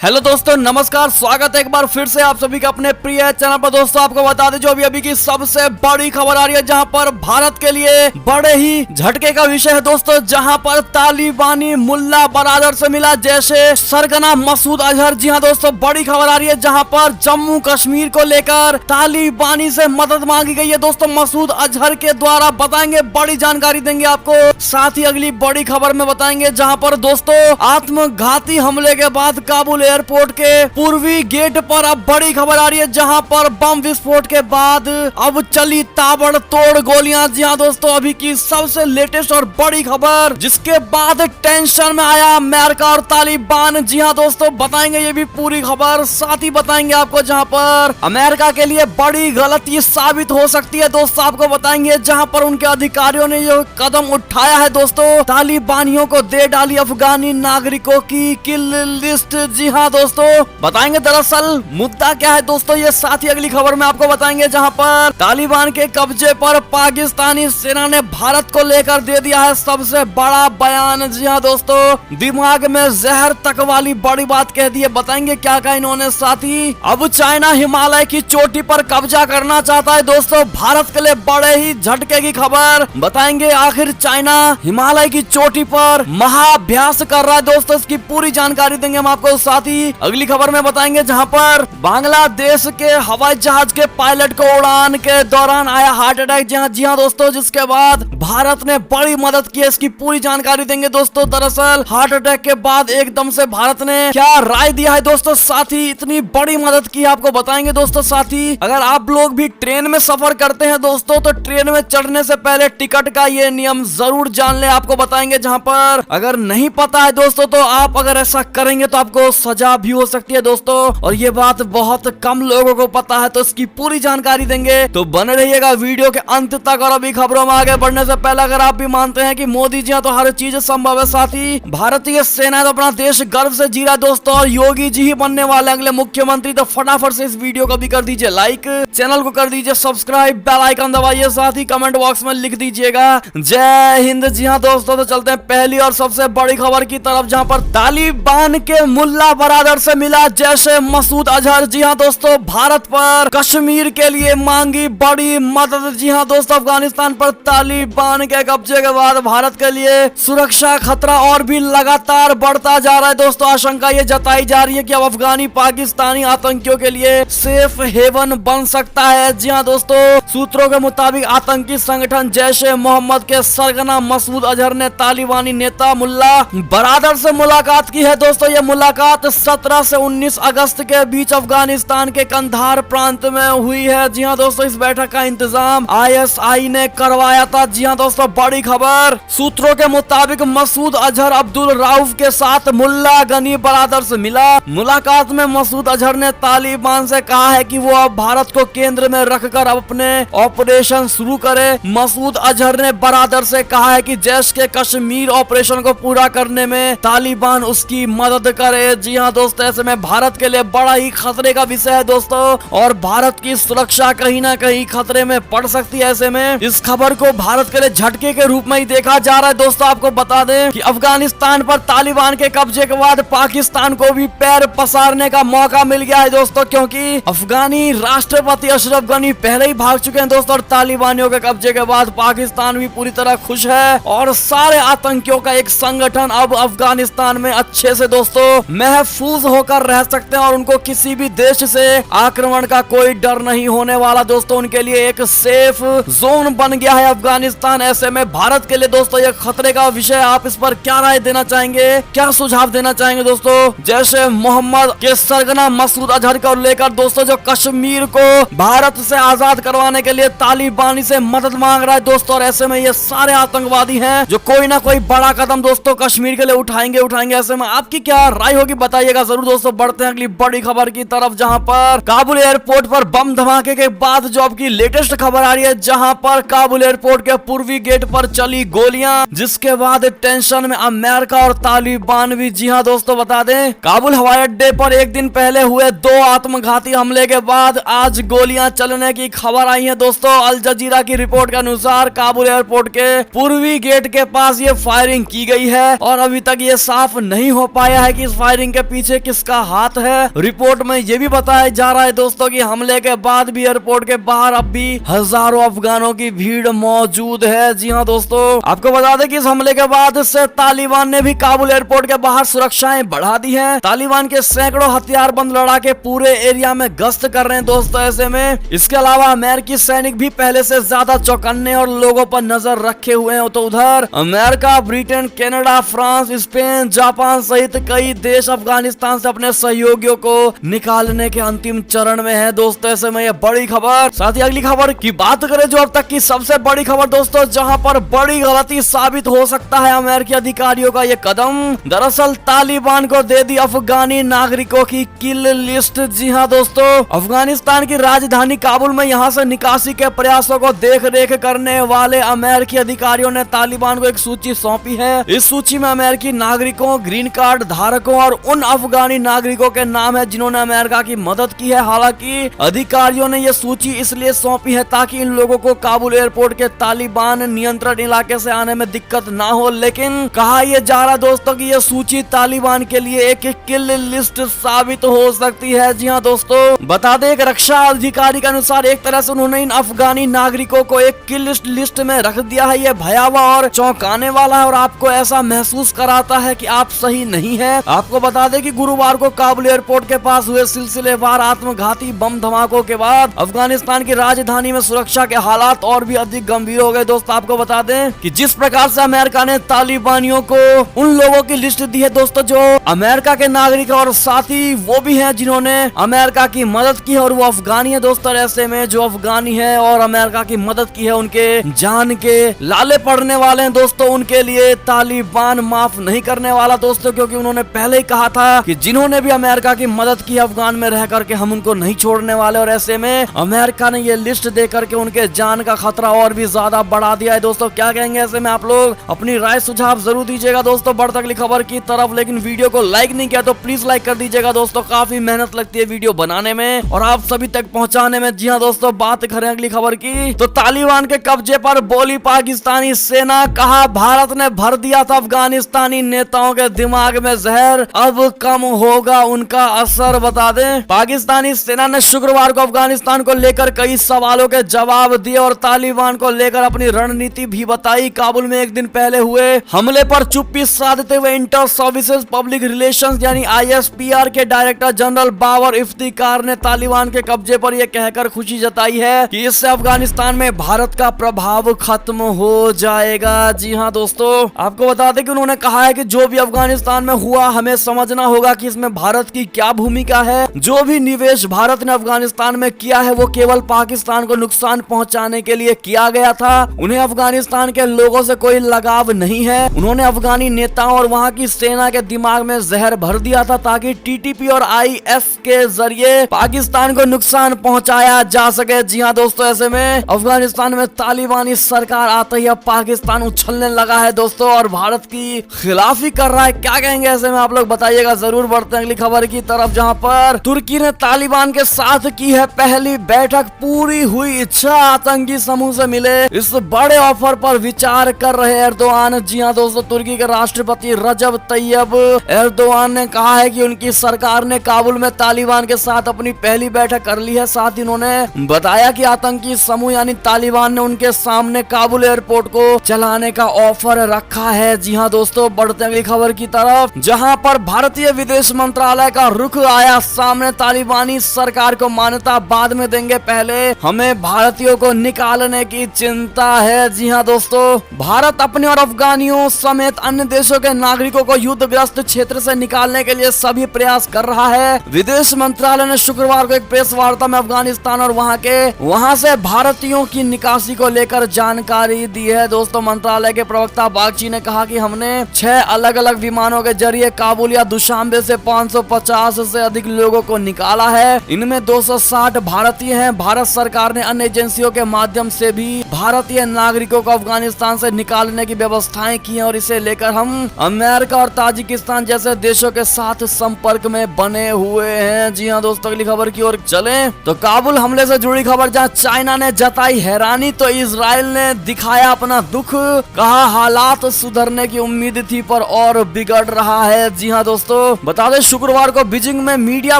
Hello दोस्तों, नमस्कार। स्वागत है एक बार फिर से आप सभी का अपने प्रिय चैनल पर। दोस्तों आपको बता दें जो अभी की सबसे बड़ी खबर आ रही है, जहां पर भारत के लिए बड़े ही झटके का विषय है दोस्तों, जहां पर तालिबानी मुल्ला बरादर से मिला जैसे सरगना मसूद अजहर। जी हाँ दोस्तों, बड़ी खबर आ रही है जहां पर जम्मू कश्मीर को लेकर तालिबानी से मदद मांगी गई है दोस्तों मसूद अजहर के द्वारा। बताएंगे, बड़ी जानकारी देंगे आपको। साथ ही अगली बड़ी खबर में बताएंगे जहां पर दोस्तों आत्मघाती हमले के बाद काबुल एयरपोर्ट के पूर्वी गेट पर अब बड़ी खबर आ रही है, जहां पर बम विस्फोट के बाद अब चली ताबड़तोड़ गोलियां। जी हाँ दोस्तों, अभी की सबसे लेटेस्ट और बड़ी खबर, जिसके बाद टेंशन में आया अमेरिका और तालिबान। जी हाँ दोस्तों, बताएंगे ये भी पूरी खबर। साथ ही बताएंगे आपको जहां पर अमेरिका के लिए बड़ी गलती साबित हो सकती है दोस्तों, आपको बताएंगे जहां पर उनके अधिकारियों ने जो कदम उठाया है दोस्तों, तालिबानियों को दे डाली अफगानी नागरिकों की किल लिस्ट। जी हाँ दोस्तों, बताएंगे दरअसल मुद्दा क्या है दोस्तों ये। साथ ही अगली खबर में आपको बताएंगे जहां पर तालिबान के कब्जे पर पाकिस्तानी सेना ने भारत को लेकर दे दिया है सबसे बड़ा बयान। जी हाँ दोस्तों, दिमाग में जहर तक वाली बड़ी बात कह दी है। बताएंगे क्या कहा इन्होंने। साथ ही अब चाइना हिमालय की चोटी पर कब्जा करना चाहता है दोस्तों, भारत के लिए बड़े ही झटके की खबर। बताएंगे आखिर चाइना हिमालय की चोटी पर महाअभ्यास कर रहा है दोस्तों, इसकी पूरी जानकारी देंगे हम आपको। साथ ही अगली खबर में बताएंगे जहां पर बांग्लादेश के हवाई जहाज के पायलट को उड़ान के दौरान आया हार्ट अटैक। जी हाँ दोस्तों, जिसके बाद भारत ने बड़ी मदद की है, इसकी पूरी जानकारी देंगे दोस्तों। दरअसल हार्ट अटैक के बाद एकदम से भारत ने क्या राय दिया है दोस्तों, साथ ही इतनी बड़ी मदद की आपको बताएंगे दोस्तों। साथ ही अगर आप लोग भी ट्रेन में सफर करते हैं दोस्तों, तो ट्रेन में चढ़ने से पहले टिकट का ये नियम जरूर जान ले, आपको बताएंगे। जहां पर अगर नहीं पता है दोस्तों, तो आप अगर ऐसा करेंगे तो आपको सजा भी हो सकती है दोस्तों, और ये बात बहुत कम लोगों को पता है, तो इसकी पूरी जानकारी देंगे। तो बने रहिएगा वीडियो के अंत तक। और अभी खबरों में आगे बढ़ने से पहले अगर आप भी मानते हैं कि मोदी जी तो हर चीज संभव है, साथ ही भारतीय सेना तो अपना देश गर्व से जी रहा है दोस्तों, और योगी जी ही बनने वाले अगले मुख्यमंत्री, तो फटाफट से इस वीडियो को भी कर दीजिए लाइक, चैनल को कर दीजिए सब्सक्राइब, बेल आइकन दबाइए, साथ ही कमेंट बॉक्स में लिख दीजिएगा जय हिंद। जी हाँ दोस्तों, तो चलते हैं पहली और सबसे बड़ी खबर की तरफ, जहां पर तालिबान के मुल्ला बरादर से मिला जैसे मसूद अजहर। जी हाँ दोस्तों, भारत पर कश्मीर के लिए मांगी बड़ी मदद। जी हाँ दोस्तों, अफगानिस्तान पर तालिबान के कब्जे के बाद भारत के लिए सुरक्षा खतरा और भी लगातार बढ़ता जा रहा है दोस्तों। आशंका ये जताई जा रही है कि अब अफगानी पाकिस्तानी आतंकियों के लिए सेफ हेवन बन सकता है। जी हाँ दोस्तों, सूत्रों के मुताबिक आतंकी संगठन जैशे मोहम्मद के सरगना मसूद अजहर ने तालिबानी नेता मुल्ला बरादर से मुलाकात की है दोस्तों। ये मुलाकात 17 से 19 अगस्त के बीच अफगानिस्तान के कंधार प्रांत में हुई है। जी हाँ दोस्तों, इस बैठक का इंतजाम ISI ने करवाया था। जी हाँ दोस्तों, बड़ी खबर, सूत्रों के मुताबिक मसूद अजहर अब्दुल राउफ के साथ मुल्ला गनी बरादर से मिला। मुलाकात में मसूद अजहर ने तालिबान से कहा है कि वो अब भारत को केंद्र में रखकर अपने ऑपरेशन शुरू करे। मसूद अजहर ने बरादर से कहा है कि जैश के कश्मीर ऑपरेशन को पूरा करने में तालिबान उसकी मदद करे। जी हाँ दोस्तों, ऐसे में भारत के लिए बड़ा ही खतरे का विषय है दोस्तों, और भारत की सुरक्षा कहीं ना कहीं खतरे में पड़ सकती है। ऐसे में इस खबर को भारत के लिए झटके के रूप में ही देखा जा रहा है दोस्तों। आपको बता दें कि अफगानिस्तान पर तालिबान के कब्जे के बाद पाकिस्तान को भी पैर पसारने का मौका मिल गया है दोस्तों, क्योंकि अफगानी राष्ट्रपति अशरफ गनी पहले ही भाग चुके हैं दोस्तों, और तालिबानियों के कब्जे के बाद पाकिस्तान भी पूरी तरह खुश है, और सारे आतंकियों का एक संगठन अब अफगानिस्तान में अच्छे से दोस्तों महफूज होकर रह सकते हैं, और उनको किसी भी देश से आक्रमण का कोई डर नहीं होने वाला दोस्तों। उनके लिए एक सेफ जोन बन गया है अफगानिस्तान। ऐसे में भारत के लिए दोस्तों ये खतरे का विषय। आप इस पर क्या राय देना चाहेंगे, क्या सुझाव देना चाहेंगे दोस्तों। जैसे मोहम्मद के सरगना मसूद अजहर को लेकर दोस्तों, जो कश्मीर को भारत से आजाद करवाने के लिए तालिबानी से मदद मांग रहा है दोस्तों, और ऐसे में ये सारे आतंकवादी हैं जो कोई ना कोई बड़ा कदम दोस्तों कश्मीर के लिए उठाएंगे। ऐसे में आपकी क्या राय होगी बताइएगा जरूर दोस्तों। बढ़ते हैं अगली बड़ी खबर की तरफ, जहां पर काबुल एयरपोर्ट पर बम धमाके के बाद जो अब की लेटेस्ट खबर आ रही है, जहां पर काबुल एयरपोर्ट के पूर्वी गेट पर चली गोलियां, जिसके बाद टेंशन में अमेरिका और तालिबान भी। जी हाँ दोस्तों, बता दें काबुल हवाई अड्डे पर एक दिन पहले हुए 2 आत्मघाती हमले के बाद आज गोलियां चलने की खबर आई है दोस्तों। अल जजीरा की रिपोर्ट के अनुसार काबुल एयरपोर्ट के पूर्वी गेट के पास ये फायरिंग की गई है, और अभी तक ये साफ नहीं हो पाया है कि इस फायरिंग के पीछे किसका हाथ है। रिपोर्ट में ये भी बताया जा रहा है दोस्तों कि हमले के बाद भी एयरपोर्ट के बाहर अब भी हजारों अफगानों की भीड़ मौजूद है। जी हाँ दोस्तों, आपको बता दें कि इस हमले के बाद से तालिबान ने भी काबुल एयरपोर्ट के बाहर सुरक्षाएं बढ़ा दी है। तालिबान के सैकड़ों हथियारबंद लड़ाके पूरे एरिया में गश्त कर रहे हैं दोस्तों। ऐसे में इसके अलावा अमेरिकी सैनिक भी पहले से ज्यादा चौकन्ने और लोगों पर नजर रखे हुए हैं। तो उधर America, Britain, Canada, France, Spain, Japan सहित कई देश अफगानिस्तान से अपने सहयोगियों को निकालने के अंतिम चरण में है दोस्तों। ऐसे में यह बड़ी खबर। साथ ही अगली खबर की बात करें जो अब तक की सबसे बड़ी खबर दोस्तों, जहां पर बड़ी गलती साबित हो सकता है अमेरिकी अधिकारियों का यह कदम। दरअसल तालिबान को दे दी अफगानी नागरिकों की किल लिस्ट। जी हाँ दोस्तों, अफगानिस्तान की राजधानी काबुल में यहां से निकासी के प्रयासों को देख रेख करने वाले अमेरिकी अधिकारियों ने तालिबान को एक सूची सौंपी है। इस सूची में अमेरिकी नागरिकों, ग्रीन कार्ड धारकों और उन अफगानी नागरिकों के नाम है जिन्होंने अमेरिका की मदद की है। हालांकि अधिकारियों ने यह सूची इसलिए सौंपी है ताकि इन लोगों को काबुल एयरपोर्ट के तालिबान नियंत्रण इलाके से आने में दिक्कत ना हो। लेकिन कहा यह जा रहा दोस्तों कि यह सूची तालिबान के लिए एक किल लिस्ट साबित हो सकती है। जी हाँ दोस्तों, बता दें एक रक्षा अधिकारी के अनुसार एक तरह से उन्होंने इन अफगानी नागरिकों को एक किल लिस्ट में रख दिया है। यह भयावह और चौंकाने वाला है और आपको ऐसा महसूस कराता है कि आप सही नहीं है। आपको बता दें कि गुरुवार को काबुल एयरपोर्ट के पास हुए सिलसिलेवार आत्मघाती बम धमाकों के बाद अफगानिस्तान की राजधानी में सुरक्षा के हालात और भी अधिक गंभीर हो गए। दोस्तों आपको बता दें कि जिस प्रकार से अमेरिका ने तालिबानियों को उन लोगों की लिस्ट दी है दोस्तों जो अमेरिका के नागरिक और साथ ही वो भी हैं जिन्होंने अमेरिका की मदद की है और वो अफगानी है दोस्तों। ऐसे में जो अफगानी है और अमेरिका की मदद की है उनके जान के लाले पड़ने वाले हैं दोस्तों। उनके लिए तालिबान माफ नहीं करने वाला दोस्तों, क्योंकि उन्होंने पहले ही कहा था कि जिन्होंने भी अमेरिका की मदद की अफगान में रह करके हम उनको नहीं छोड़ने वाले। और ऐसे में अमेरिका ने ये लिस्ट दे करके उनके जान का खतरा और भी ज्यादा बढ़ा दिया है दोस्तों। क्या कहेंगे ऐसे में आप लोग अपनी राय सुझाव जरूर दीजिएगा दोस्तों। बढ़ते अगली खबर की तरफ, लेकिन वीडियो को लाइक नहीं किया तो प्लीज लाइक कर दीजिएगा दोस्तों। काफी मेहनत लगती है वीडियो बनाने में और आप सभी तक पहुंचाने में। जी हाँ दोस्तों, बात करें अगली खबर की तो तालिबान के कब्जे पर बोली पाकिस्तानी सेना। कहा भारत ने भर दिया था अफगानिस्तानी नेताओं के दिमाग में जहर, अब कम होगा उनका असर। बता दें पाकिस्तानी सेना ने शुक्रवार को अफगानिस्तान को लेकर कई सवालों के जवाब दिए और तालिबान को लेकर अपनी रणनीति भी बताई। काबुल में एक दिन पहले हुए हमले पर चुप्पी साधते हुए इंटर सर्विसेज पब्लिक रिलेशंस यानी ISPR के डायरेक्टर जनरल बाबर इफ्तिकार ने तालिबान के कब्जे पर यह कहकर खुशी जताई है कि इससे अफगानिस्तान में भारत का प्रभाव खत्म हो जाएगा। जी हाँ दोस्तों, आपको बता दें कि उन्होंने कहा है कि जो भी अफगानिस्तान में हुआ हमें समझना होगा कि इसमें भारत की क्या भूमिका है। जो भी निवेश भारत ने अफगानिस्तान में किया है वो केवल पाकिस्तान को नुकसान पहुंचाने के लिए किया गया था। उन्हें अफगानिस्तान के लोगों से कोई लगाव नहीं है। उन्होंने अफगानी नेताओं और वहां की सेना के दिमाग में जहर भर दिया था ताकि TTP और IS के जरिए पाकिस्तान को नुकसान पहुंचाया जा सके। जी हाँ दोस्तों, ऐसे में अफगानिस्तान में तालिबानी सरकार आते ही अब पाकिस्तान उछलने लगा है दोस्तों और भारत की खिलाफी कर रहा है। क्या कहेंगे ऐसे में आप लोग बताइएगा जरूर। बढ़ते हैं अगली खबर की तरफ, जहां पर तुर्की ने तालिबान के साथ की है पहली बैठक। पूरी हुई इच्छा, आतंकी समूह से मिले इस बड़े ऑफर पर विचार कर रहे एर्दोआन। जी हाँ दोस्तों, तुर्की के राष्ट्रपति रजब तैयब एर्दोआन ने कहा है कि उनकी सरकार ने काबुल में तालिबान के साथ अपनी पहली बैठक कर ली है। साथ ही उन्होंने बताया कि आतंकी समूह यानी तालिबान ने उनके सामने काबुल एयरपोर्ट को चलाने का ऑफर रखा है। जी हाँ दोस्तों, बढ़ते अगली खबर की तरफ, जहां पर भारतीय विदेश मंत्रालय का रुख आया सामने। तालिबानी सरकार को मान्यता बाद में देंगे, पहले हमें भारतीयों को निकालने की चिंता है। जी हाँ दोस्तों, भारत अपने और अफगानियों समेत अन्य देशों के नागरिकों को युद्धग्रस्त क्षेत्र से निकालने के लिए सभी प्रयास कर रहा है। विदेश मंत्रालय ने शुक्रवार को एक प्रेस वार्ता में अफगानिस्तान और वहां से भारतीयों की निकासी को लेकर जानकारी दी है। दोस्तों, मंत्रालय के प्रवक्ता बागची ने कहा कि हमने 6 अलग अलग विमानों के जरिए काबुल या दुशांबे से 550 से अधिक लोगों को निकाला है। इनमें 260 भारतीय हैं। भारत सरकार ने अन्य एजेंसियों के माध्यम से भी भारतीय नागरिकों को अफगानिस्तान से निकालने की व्यवस्थाएं की हैं और इसे लेकर हम अमेरिका और ताजिकिस्तान जैसे देशों के साथ संपर्क में बने हुए हैं। जी हाँ दोस्तों, अगली खबर की ओर चलें तो काबुल हमले से जुड़ी खबर, जहां चाइना ने जताई हैरानी तो इजराइल ने दिखाया अपना दुख। कहा हालात सुधरने की उम्मीद थी पर और बिगड़ रहा है। जी हाँ दोस्तों, बता दें शुक्रवार को बीजिंग में मीडिया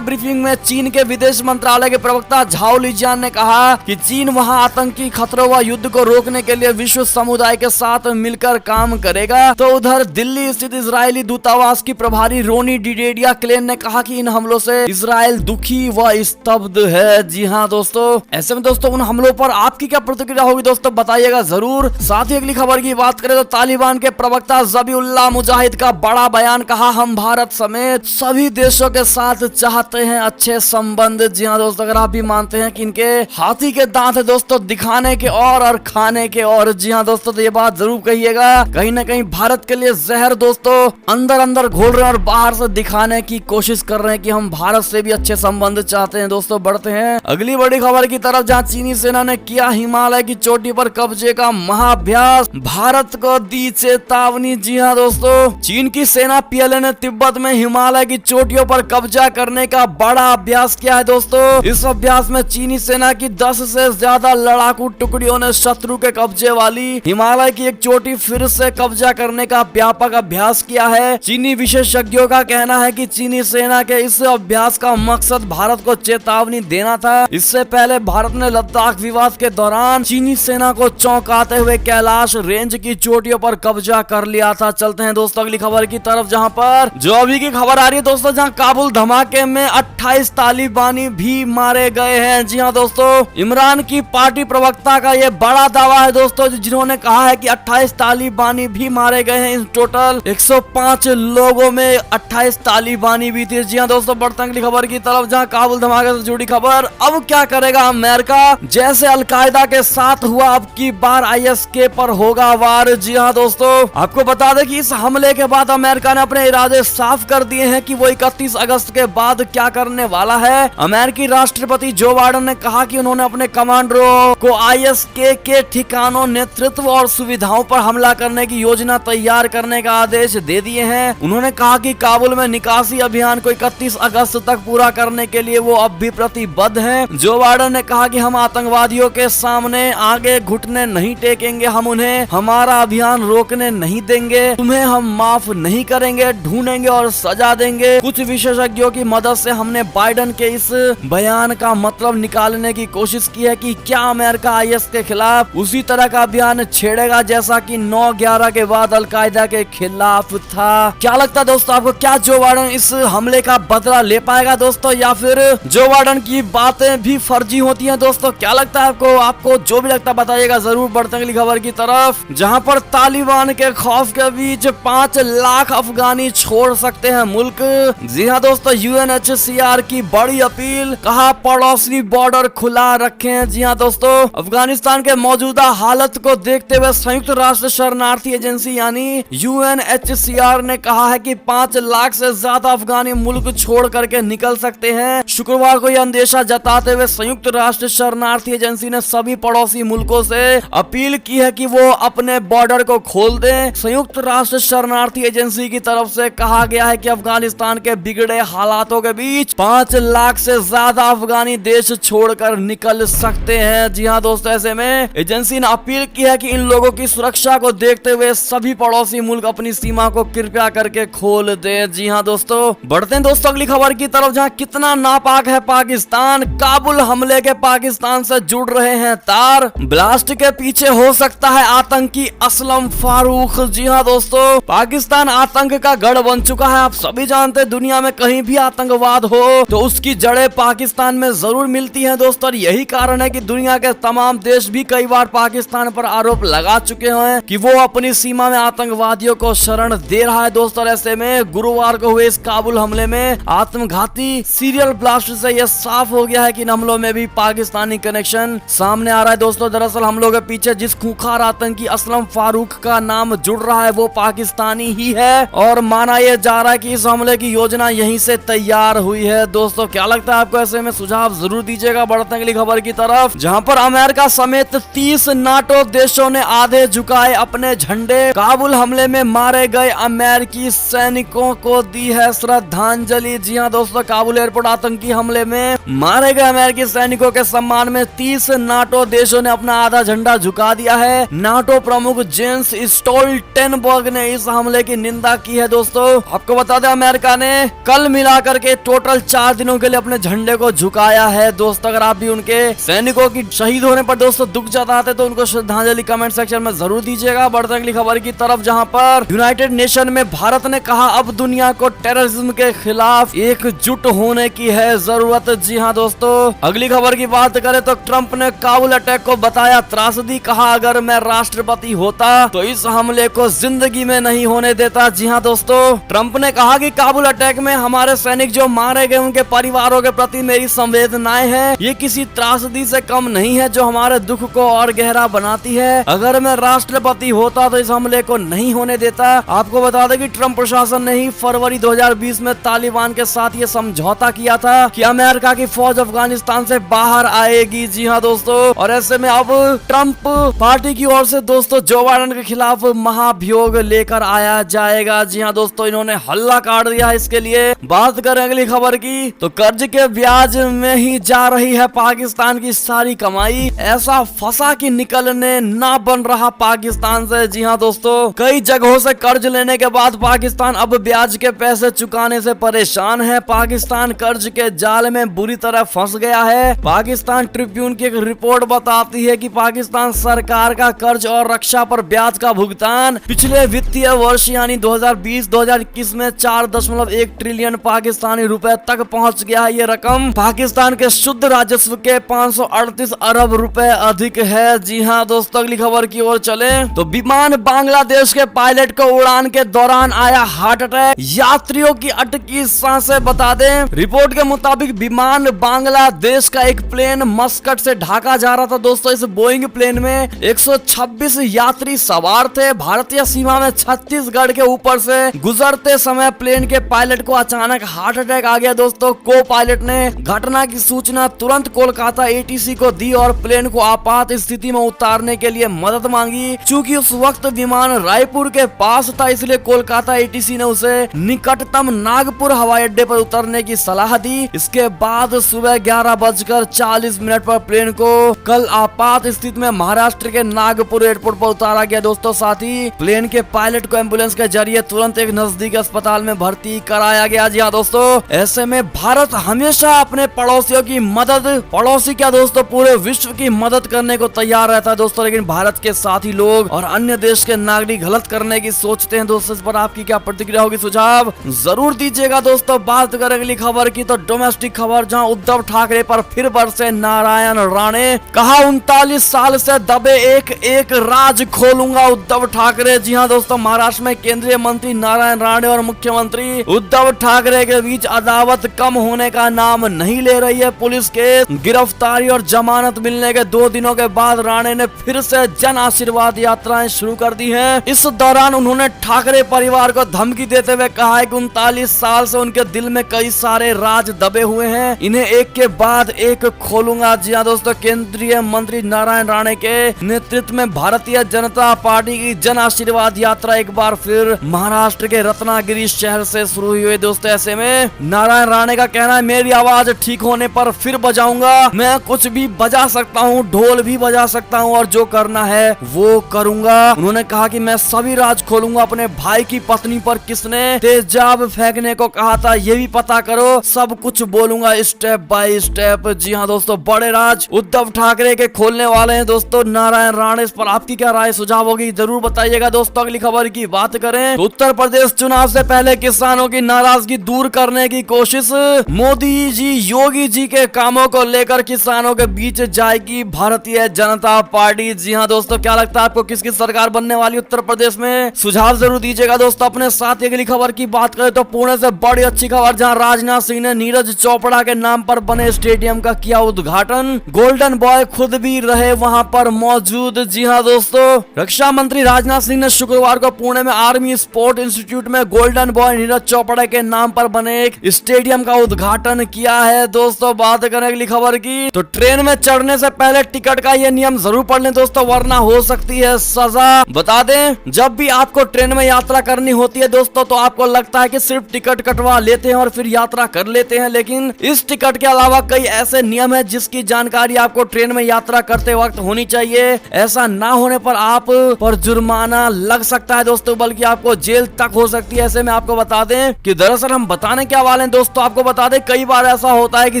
ब्रीफिंग में चीन के विदेश मंत्रालय के प्रवक्ता झाओ लिजियान ने कहा कि चीन वहां आतंकी खतरों व युद्ध को रोकने के लिए विश्व समुदाय के साथ मिलकर काम करेगा। तो उधर दिल्ली स्थित इजरायली दूतावास की प्रभारी रोनी डिडेडिया क्लेन ने कहा कि इन हमलों से इजराइल दुखी व स्तब्ध है। जी हाँ दोस्तों, ऐसे में दोस्तों उन हमलों पर आपकी क्या प्रतिक्रिया होगी दोस्तों, बताइएगा जरूर। साथ ही अगली खबर की बात करें तो तालिबान के प्रवक्ता ज़बीउल्लाह मुजाहिद का बड़ा बयान, कहा हम भारत समेत सभी देशों के साथ चाहते हैं अच्छे संबंध। जी हाँ दोस्तों, अगर आप भी मानते हैं कि इनके हाथी के दांत है दोस्तों दिखाने के और खाने के और, जी हाँ दोस्तों तो ये बात जरूर कहिएगा। कहीं ना कहीं भारत के लिए जहर दोस्तों अंदर अंदर घोल रहे हैं और बाहर से दिखाने की कोशिश कर रहे हैं कि हम भारत से भी अच्छे संबंध चाहते हैं। दोस्तों बढ़ते हैं अगली बड़ी खबर की तरफ, जहां चीनी सेना ने किया हिमालय की चोटी पर कब्जे का महाअभ्यास, भारत को दी चेतावनी। जी हाँ दोस्तों, चीन की सेना पीएलए ने तिब्बत में हिमालय की चोटियों पर कब्जा करने का बड़ा अभ्यास किया है दोस्तों। इस अभ्यास में चीनी सेना की 10 से ज्यादा लड़ाकू टुकड़ियों ने शत्रु के कब्जे वाली हिमालय की एक चोटी फिर से कब्जा करने का व्यापक अभ्यास किया है। चीनी विशेषज्ञों का कहना है कि चीनी सेना के इस अभ्यास का मकसद भारत को चेतावनी देना था। इससे पहले भारत ने लद्दाख विवाद के दौरान चीनी सेना को चौंकाते हुए कैलाश रेंज की चोटियों पर कब्जा कर लिया था। चलते हैं दोस्तों अगली खबर की तरफ, जहां पर जो अभी की खबर आ रही है दोस्तों, जहां काबुल धमाके में 28 तालिबानी भी मारे गए हैं। जी हाँ दोस्तों, इमरान की पार्टी प्रवक्ता का ये बड़ा दावा है दोस्तों, जिन्होंने कहा है कि 28 तालिबानी भी मारे गए हैं। इन टोटल 105 लोगों में 28 तालिबानी भी थे। जी हाँ दोस्तों, बढ़ते हैं अगली खबर की तरफ, जहां काबुल धमाके से जुड़ी खबर, अब क्या करेगा अमेरिका, जैसे अलकायदा के साथ हुआ अब की बार आईएसके पर होगा वार। जी हाँ दोस्तों, आपको बता दें कि इस हमले के बाद अमेरिका ने अपने इरादे साफ कर दिए हैं कि वो 31 अगस्त के बाद क्या करने वाला है। अमेरिकी राष्ट्रपति जो बाइडेन ने कहा कि उन्होंने अपने कमांडरों को आईएसके के ठिकानों, नेतृत्व और सुविधाओं पर हमला करने की योजना तैयार करने का आदेश दे दिए हैं। उन्होंने कहा कि काबुल में निकासी अभियान को 31 अगस्त तक पूरा करने के लिए वो अब भी प्रतिबद्ध हैं। जो बाइडेन ने कहा कि हम आतंकवादियों के सामने आगे घुटने नहीं टेकेंगे, हम उन्हें हमारा अभियान रोकने नहीं देंगे, तुम्हें हम माफ नहीं करेंगे, ढूंढेंगे और सजा देंगे। कुछ विशेषज्ञों की मदद से हमने बाइडेन के इस बयान का मतलब निकालने की कोशिश की है कि क्या अमेरिका आईएस के खिलाफ उसी तरह का अभियान छेड़ेगा जैसा कि 9/11 के बाद अलकायदा के खिलाफ था। क्या लगता है दोस्तों आपको, क्या जो बाइडेन इस हमले का बदला ले पाएगा दोस्तों, या फिर जो बाइडेन की बातें भी फर्जी होती हैं दोस्तों? क्या लगता है आपको जो भी लगता है बताइएगा जरूर। बढ़ते हैं अगली खबर की तरफ, जहां पर तालिबान के खौफ के बीच 5 लाख अफगानी छोड़ सकते हैं मुल्क। जी हाँ दोस्तों, यूएनएचसीआर की बड़ी अपील, कहा पड़ोसी बॉर्डर खुला रखें। जी हाँ दोस्तों, अफगानिस्तान के मौजूदा हालत को देखते हुए संयुक्त राष्ट्र शरणार्थी एजेंसी यानी यूएनएचसीआर ने कहा है कि 5 लाख से ज्यादा अफगानी मुल्क छोड़ करके निकल सकते हैं। शुक्रवार को यह अंदेशा जताते हुए संयुक्त राष्ट्र शरणार्थी एजेंसी ने सभी पड़ोसी मुल्कों से अपील की है कि वो अपने बॉर्डर को खोल दें। संयुक्त राष्ट्र शरणार्थी एजेंसी की तरफ से कहा गया है कि अफगानिस्तान के बिगड़े हालातों के बीच 5 लाख से ज्यादा अफगानी देश छोड़कर निकल सकते हैं। जी हाँ दोस्तों, ऐसे में एजेंसी ने अपील की है कि इन लोगों की सुरक्षा को देखते हुए सभी पड़ोसी मुल्क अपनी सीमा को कृपया करके खोल दे। जी हाँ दोस्तों, बढ़ते हैं दोस्तों अगली खबर की तरफ, जहाँ कितना नापाक है पाकिस्तान, काबुल हमले के पाकिस्तान से जुड़ रहे हैं तार, ब्लास्ट के पीछे हो सकता है आतंकी असलम फारूक। जी हाँ दोस्तों, पाकिस्तान आतंक का गढ़ बन चुका है। आप सभी जानते हैं दुनिया में कहीं भी आतंकवाद हो तो उसकी जड़ें पाकिस्तान में जरूर मिलती हैं दोस्तों, और यही कारण है कि दुनिया के तमाम देश भी कई बार पाकिस्तान पर आरोप लगा चुके हैं कि वो अपनी सीमा में आतंकवादियों को शरण दे रहा है दोस्तों। ऐसे में गुरुवार को हुए इस काबुल हमले में आत्मघाती सीरियल ब्लास्ट से यह साफ हो गया है कि इन हमलों में भी पाकिस्तानी कनेक्शन सामने आ रहा है दोस्तों। दरअसल हमलों के पीछे जिस खूंखार आतंकी असलम फारूक का नाम जुड़ रहा है वो पाकिस्तानी ही है, और माना यह जा रहा है कि इस हमले की योजना यहीं से तैयार हुई है दोस्तों। क्या लगता है आपको, ऐसे में सुझाव जरूर दीजिएगा। बढ़ते हैं अगली खबर की तरफ, जहां पर अमेरिका समेत 30 नाटो देशों ने आधे झुकाए अपने झंडे, काबुल हमले में मारे गए अमेरिकी सैनिकों को दी है श्रद्धांजलि। जी हाँ दोस्तों, काबुल एयरपोर्ट आतंकी हमले में मारे गए अमेरिकी सैनिकों के सम्मान में 30 नाटो देशों ने अपना आधा झंडा झुका दिया है। नाटो प्रमुख जेंस स्टोल्टेनबर्ग ने इस हमले की निंदा की है दोस्तों। आपको बता दें अमेरिका ने कल मिलाकर के टोटल 4 दिनों के लिए अपने झंडे को झुकाया है। दोस्तों अगर आप भी उनके सैनिकों की शहीद होने पर दोस्तों दुख जताते तो उनको श्रद्धांजलि कमेंट सेक्शन में जरूर दीजिएगा। बढ़ते अगली खबर की तरफ, जहां पर यूनाइटेड नेशन में भारत ने कहा अब दुनिया को टेररिज्म के खिलाफ एकजुट होने की है जरूरत। जी हाँ दोस्तों, अगली खबर की बात करें तो ट्रंप ने काबुल अटैक को बताया त्रासदी। कहा अगर मैं राष्ट्रपति होता तो इस हमले को जिंदगी में नहीं होने देता। जी हाँ दोस्तों, ट्रंप ने कहा कि काबुल अटैक में हमारे सैनिक जो मारे गए उनके परिवारों के प्रति मेरी संवेदनाएं हैं। ये किसी त्रासदी से कम नहीं है जो हमारे दुख को और गहरा बनाती है। अगर मैं राष्ट्रपति होता तो इस हमले को नहीं होने देता। आपको बता दें कि ट्रंप प्रशासन ने ही फरवरी 2020 में तालिबान के साथ ये समझौता किया था कि अमेरिका की फौज अफगानिस्तान से बाहर आएगी। जी हाँ दोस्तों, और ऐसे में अब ट्रंप पार्टी की ओर से दोस्तों जो बाइडेन के खिलाफ महाभियोग लेकर आया जाएगा। जी हाँ दोस्तों, इन्होंने हल्ला काट दिया। इसके लिए बात करें अगली खबर की तो कर्ज के ब्याज में ही जा रही है पाकिस्तान की सारी कमाई। ऐसा फंसा कि निकलने ना बन रहा पाकिस्तान से। जी हाँ दोस्तों, कई जगहों से कर्ज लेने के बाद पाकिस्तान अब ब्याज के पैसे चुकाने से परेशान है। पाकिस्तान कर्ज के जाल में बुरी तरह फंस गया है। पाकिस्तान ट्रिब्यून की एक रिपोर्ट बताती है कि पाकिस्तान सरकार का कर्ज और रक्षा पर ब्याज का भुगतान पिछले वित्तीय वर्ष यानी 2020-2021 में 4.1 ट्रिलियन पाकिस्तानी रुपए तक पहुंच गया है। ये रकम पाकिस्तान के शुद्ध राजस्व के 538 अरब रुपए अधिक है। जी हाँ दोस्तों, अगली खबर की ओर चले तो विमान बांग्लादेश के पायलट को उड़ान के दौरान आया हार्ट अटैक, यात्रियों की अटकी सांसें। बता दें रिपोर्ट के मुताबिक विमान बांग्लादेश का एक प्लेन मस्कट से ढाका जा रहा था। दोस्तों इस बोइंग प्लेन में 126 यात्री सवार थे। भारतीय सीमा में छत्तीसगढ़ के ऊपर से गुजरते समय प्लेन के पायलट को अचानक हार्ट अटैक आ गया। दोस्तों को पायलट ने घटना की सूचना तुरंत कोलकाता एटीसी को दी और प्लेन को आपात स्थिति में उतारने के लिए मदद मांगी। चूंकि उस वक्त विमान रायपुर के पास था इसलिए कोलकाता एटीसी ने उसे निकटतम नागपुर हवाई अड्डे पर उतरने की सलाह दी। इसके बाद सुबह 11:40 पर प्लेन को कल आपात स्थिति में महाराष्ट्र के नागपुर एयरपोर्ट पर उतारा गया। दोस्तों साथ ही प्लेन के पायलट को एम्बुलेंस के जरिए तुरंत एक नजदीकी अस्पताल में भर्ती कराया गया। जी हाँ दोस्तों, ऐसे में भारत हमेशा अपने पड़ोसियों की मदद, पड़ोसी क्या दोस्तों पूरे विश्व की मदद करने को तैयार रहता है दोस्तों, लेकिन भारत के साथ ही लोग और अन्य देश के नागरिक गलत करने की सोचते हैं। दोस्तों इस पर आपकी क्या प्रतिक्रिया होगी, सुझाव जरूर दीजिएगा। दोस्तों बात करें अगली खबर की तो डोमेस्टिक खबर, जहां उद्धव ठाकरे पर फिर बरसे नारायण राणे। कहा 39 साल से दबे एक एक राज खोलूंगा उद्धव ठाकरे। जी हाँ दोस्तों, महाराष्ट्र में केंद्रीय मंत्री नारायण राणे और मुख्यमंत्री उद्धव ठाकरे के बीच अदावत कम होने का नाम नहीं ले रही है। पुलिस के गिरफ्तारी और जमानत मिलने के 2 दिनों के बाद राणे ने फिर से जन आशीर्वाद यात्राएं शुरू कर दी हैं। इस दौरान उन्होंने ठाकरे परिवार को धमकी देते हुए कहा है कि 39 साल से उनके दिल में कई सारे राज दबे हुए हैं, इन्हें एक के बाद एक खोलूंगा। जी हाँ दोस्तों, केंद्रीय मंत्री नारायण राणे के नेतृत्व में भारतीय जनता पार्टी की जन आशीर्वाद यात्रा एक बार फिर महाराष्ट्र के रत्नागिरी शहर से शुरू हुई है। दोस्तों ऐसे में नारायण राणे का कहना है मेरी आवाज ठीक होने पर फिर बजाऊंगा, मैं कुछ भी बजा सकता हूँ, ढोल भी बजा सकता हूँ और जो करना है वो करूंगा। उन्होंने कहा कि मैं सभी राज खोलूंगा। अपने भाई की पत्नी पर किसने तेजाब फेंकने को कहा था ये भी पता करो, सब कुछ बोलूंगा स्टेप बाय स्टेप। जी हाँ दोस्तों, बड़े राज उद्धव ठाकरे के खोलने वाले हैं दोस्तों नारायण राणे। इस पर आपकी क्या राय सुझाव होगी जरूर बताइएगा। दोस्तों अगली खबर की बात करें तो उत्तर प्रदेश चुनाव से पहले किसानों की नाराजगी दूर करने की कोशिश, मोदी जी योगी जी के कामों को लेकर किसानों के बीच जाएगी भारतीय जनता पार्टी। जी हाँ दोस्तों, क्या लगता है आपको किसकी सरकार बनने वाली उत्तर प्रदेश में, सुझाव जरूर दीजिएगा। दोस्तों अपने साथ अगली खबर की बात करें तो पुणे से बड़ी अच्छी खबर, जहां राजनाथ सिंह ने नीरज चोपड़ा के नाम पर बने स्टेडियम का किया उद्घाटन। गोल्डन बॉय खुद भी रहे वहां पर मौजूद। जी हाँ दोस्तों, रक्षा मंत्री राजनाथ सिंह ने शुक्रवार को पुणे में आर्मी स्पोर्ट इंस्टीट्यूट में गोल्डन बॉय नीरज चोपड़ा के नाम पर बने एक स्टेडियम का उद्घाटन किया है। दोस्तों बात करें अगली खबर की तो ट्रेन में चढ़ने से पहले टिकट का ये नियम जरूर पढ़ लें दोस्तों, वरना हो सकती है सजा। बता दें जब भी आपको ट्रेन में यात्रा करनी होती है दोस्तों तो आपको लगता है कि सिर्फ टिकट कटवा लेते हैं और फिर यात्रा कर लेते हैं, लेकिन इस टिकट के अलावा कई ऐसे नियम है जिसकी जानकारी आपको ट्रेन में यात्रा करते वक्त होनी चाहिए। ऐसा ना होने पर आप पर जुर्माना लग सकता है दोस्तों, बल्कि आपको जेल तक हो सकती है। ऐसे में में आपको बता दें कि दरअसल हम बताने क्या वाले हैं दोस्तों, आपको बता दें कई बार ऐसा होता है कि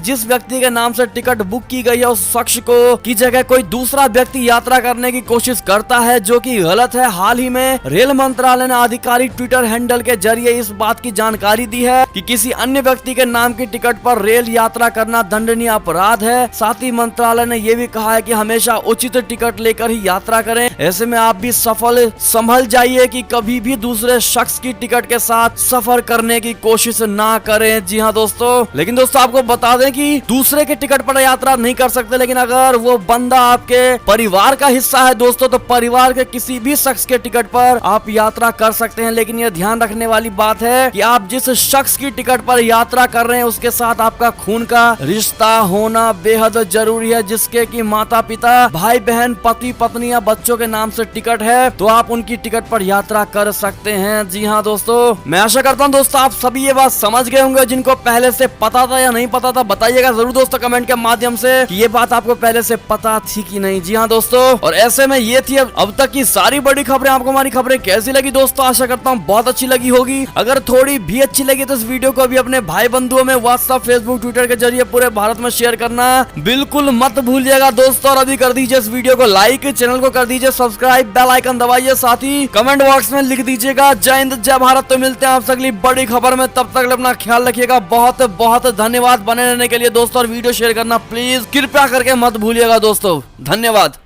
जिस व्यक्ति के नाम से टिकट बुक की गई है उस शख्स को की जगह कोई दूसरा व्यक्ति यात्रा करने की कोशिश करता है, जो कि गलत है। हाल ही में रेल मंत्रालय ने आधिकारिक ट्विटर हैंडल के जरिए इस बात की जानकारी दी है कि किसी अन्य व्यक्ति के नाम की टिकट पर रेल यात्रा करना दंडनीय अपराध है। साथ ही मंत्रालय ने यह भी कहा है कि हमेशा उचित टिकट लेकर ही यात्रा करें। ऐसे में आप भी संभल जाइए कि कभी भी दूसरे शख्स की टिकट के साथ सफर करने की कोशिश ना करें। जी हाँ दोस्तों, लेकिन दोस्तों आपको बता दें कि दूसरे के टिकट पर यात्रा नहीं कर सकते, लेकिन अगर वो बंदा आपके परिवार का हिस्सा है दोस्तों तो परिवार के किसी भी शख्स के टिकट पर आप यात्रा कर सकते हैं। लेकिन यह ध्यान रखने वाली बात है कि आप जिस शख्स की टिकट पर यात्रा कर रहे हैं उसके साथ आपका खून का रिश्ता होना बेहद जरूरी है, जिसके कि माता पिता, भाई बहन, पति पत्नी या बच्चों के नाम से टिकट है तो आप उनकी टिकट पर यात्रा कर सकते हैं। जी हाँ दोस्तों, मैं आशा करता हूँ दोस्तों आप सभी ये बात समझ गए होंगे। जिनको पहले से पता था या नहीं पता था बताइएगा जरूर दोस्तों कमेंट के माध्यम से कि ये बात आपको पहले से पता थी कि नहीं। जी हाँ दोस्तों, और ऐसे में ये थी अब तक की सारी बड़ी खबरें। आपको हमारी खबरें कैसी लगी दोस्तों? आशा करता हूँ बहुत अच्छी लगी होगी। अगर थोड़ी भी अच्छी लगी तो इस वीडियो को भी अपने भाई बंधुओं में व्हाट्सएप, फेसबुक, ट्विटर के जरिए पूरे भारत में शेयर करना बिल्कुल मत भूलिएगा दोस्तों। और अभी कर दीजिए इस वीडियो को लाइक, चैनल को कर दीजिए सब्सक्राइब, बेल आइकन दबाइए, साथ ही कमेंट बॉक्स में लिख दीजिएगा जय हिंद जय भारत। तो मिलते हैं आपसे अगली बड़ी खबर में, तब तक अपना ख्याल रखिएगा। बहुत बहुत धन्यवाद बने रहने के लिए दोस्तों, और वीडियो शेयर करना प्लीज कृपया करके मत भूलिएगा दोस्तों। धन्यवाद।